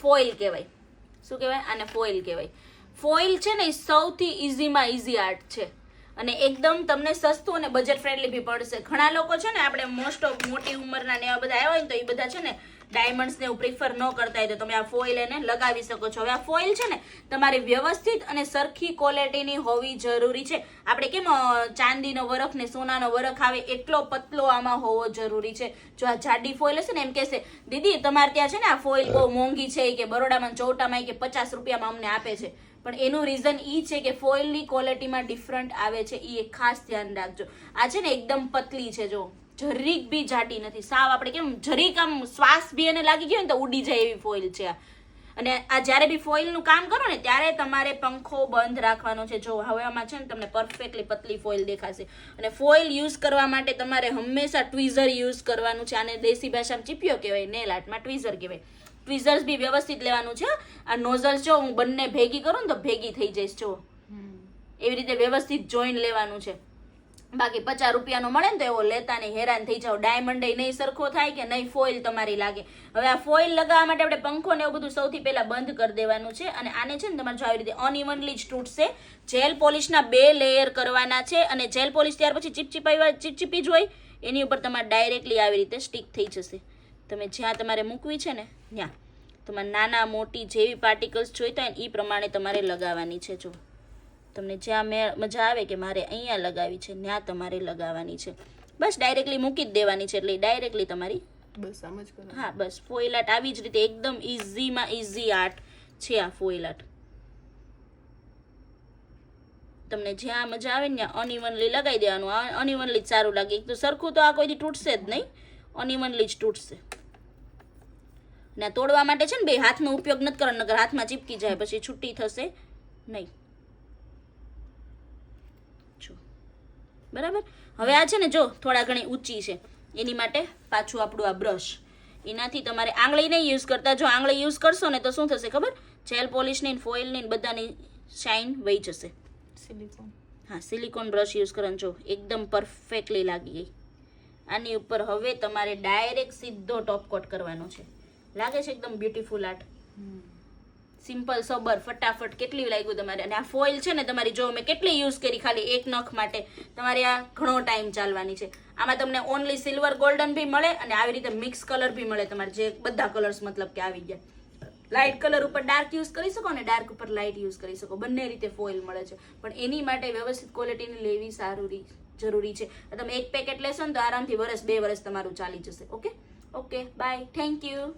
Foil કહેવાય. શું કહેવાય? આને ફોઇલ કહેવાય. ફોઇલ છે ને એ સૌથી ઇઝીમાં ઇઝી આર્ટ છે અને એકદમ તમને સસ્તું અને બજેટ ફ્રેન્ડલી બી પડશે. ઘણા લોકો છે ને આપણે મોસ્ટ ઓફ મોટી ઉંમરના ને એવા બધા આવ્યા હોય ને તો એ બધા છે ને ડાયમંડ્સ ને એવું પ્રિફર ન કરતા હોય તો તમે આ ફોઇલ એને લગાવી શકો છો. હવે આ ફોઇલ છે ને તમારે વ્યવસ્થિત અને સરખી ક્વોલિટીની હોવી જરૂરી છે. આપણે કેમ ચાંદીનો વરખ ને સોનાનો વરખ આવે એટલો પતલો આમાં હોવો જરૂરી છે. જો આ જાડી ફોઇલ હશે ને એમ કહેશે દીદી તમારે ત્યાં છે ને આ ફોઇલ બહુ મોંઘી છે કે બરોડામાં ચોટામાં કે 50 રૂપિયામાં અમને આપે છે. પણ એનું રીઝન ઈ છે કે ફોઇલની ક્વોલિટીમાં ડિફરન્ટ આવે છે. એ એક ખાસ ધ્યાન રાખજો. આ છે ને એકદમ પતલી છે, જો જરીક બી જાડી નથી. સાવ આપણે કેમ જરીક આમ શ્વાસ બી એને લાગી ગયો ને તો ઉડી જાય એવી ફોઇલ છે આ. અને આ જ્યારે બી ફોઇલનું કામ કરો ને ત્યારે તમારે પંખો બંધ રાખવાનો છે. જો હવે આમાં છે ને તમને પરફેક્ટલી પતલી ફોઇલ દેખાશે. અને ફોઇલ યુઝ કરવા માટે તમારે હંમેશા ટ્વિઝર યુઝ કરવાનું છે. આને દેશી ભાષામાં ચીપિયો કહેવાય, નેલ આર્ટમાં ટ્વિઝર કહેવાય. ટ્વિઝર્સ બી વ્યવસ્થિત લેવાનું છે. આ નોઝલ્સ જો હું બંને ભેગી કરું ને તો ભેગી થઈ જઈશ. જો એવી રીતે વ્યવસ્થિત જોઈન લેવાનું છે. બાકી 50 રૂપિયાનો મળે ને તો એવો લેતા નહીં, હેરાન થઈ જાવ. ડાયમંડ નહીં સરખો થાય કે નહીં ફોઇલ તમારી લાગે. હવે આ ફોઇલ લગાવવા માટે આપણે પંખો ને એવું બધું સૌથી પહેલા બંધ કરી દેવાનું છે. અને આને છે ને તમારે જો આવી રીતે અનઇવનલી જ તૂટશે. જેલ પોલિશના 2 લેયર કરવાના છે અને જેલ પોલિશ ત્યાર પછી ચીપચીપી જ હોય એની ઉપર તમારે ડાયરેક્ટલી આવી રીતે સ્ટીક થઈ જશે. તમે જ્યાં તમારે મૂકવી છે ને ત્યાં તમારે નાના મોટી જેવી પાર્ટિકલ્સ જોઈતા હોય ને એ પ્રમાણે તમારે લગાવવાની છે. જો તમને જ્યાં મજા આવે કે મારે અહીંયા લગાવી છે ત્યાં તમારે લગાવવાની છે. બસ ડાયરેક્ટલી મૂકી જ દેવાની છે એટલે ડાયરેક્ટલી તમારી બસ આમ જ કરો. હા બસ ફોઇલ આર્ટ આવી જ રીતે એકદમ ઇઝીમાં ઇઝી આર્ટ છે આ ફોઇલ આર્ટ. તમને જ્યાં મજા આવે ને ત્યાં અનઇવનલી લગાવી દેવાનું. અનઇવનલી જ સારું લાગે. એક તો સરખું તો આ કોઈથી તૂટશે જ નહીં, અનઇવનલી જ તૂટશે. ને તોડવા માટે છે ને બે હાથનો ઉપયોગ નથી કરવાનો, નકર હાથમાં ચીપકી જાય પછી છૂટી થશે નહીં. જો બરાબર. હવે આ છે ને જો થોડા ઘણી ઊંચી છે એની માટે પાછું આપણું આ બ્રશ, એનાથી તમારે આંગળી નહીં યુઝ કરતા. જો આંગળી યુઝ કરશો ને તો શું થશે ખબર? જેલ પોલિશની ફોઇલની બધાની શાઇન વહી જશે. સિલિકોન. હા સિલિકોન બ્રશ યુઝ કરવાનું. જો એકદમ પરફેક્ટલી લાગી ગઈ. આની ઉપર હવે તમારે ડાયરેક્ટ સીધો ટોપ કોટ કરવાનો છે. લાગે છે એકદમ બ્યુટીફુલ આર્ટ. સિમ્પલ સોબર ફટાફટ. કેટલી લાગ્યું તમારે? અને આ ફોઇલ છે ને તમારી જો મેં કેટલી યુઝ કરી ખાલી એક નખ માટે. તમારે આ ઘણો ટાઈમ ચાલવાની છે. આમાં તમને ઓનલી સિલ્વર ગોલ્ડન બી મળે અને આવી રીતે મિક્સ કલર બી મળે. તમારે જે બધા કલર્સ મતલબ કે આવી ગયા. લાઇટ કલર ઉપર ડાર્ક યુઝ કરી શકો ને ડાર્ક ઉપર લાઇટ યુઝ કરી શકો. બંને રીતે ફોઇલ મળે છે. પણ એની માટે વ્યવસ્થિત ક્વોલિટીની લેવી જરૂરી છે. તમે એક પેકેટ લેશો ને તો આરામથી 1-2 વર્ષ તમારું ચાલી જશે. Okay bye, thank you.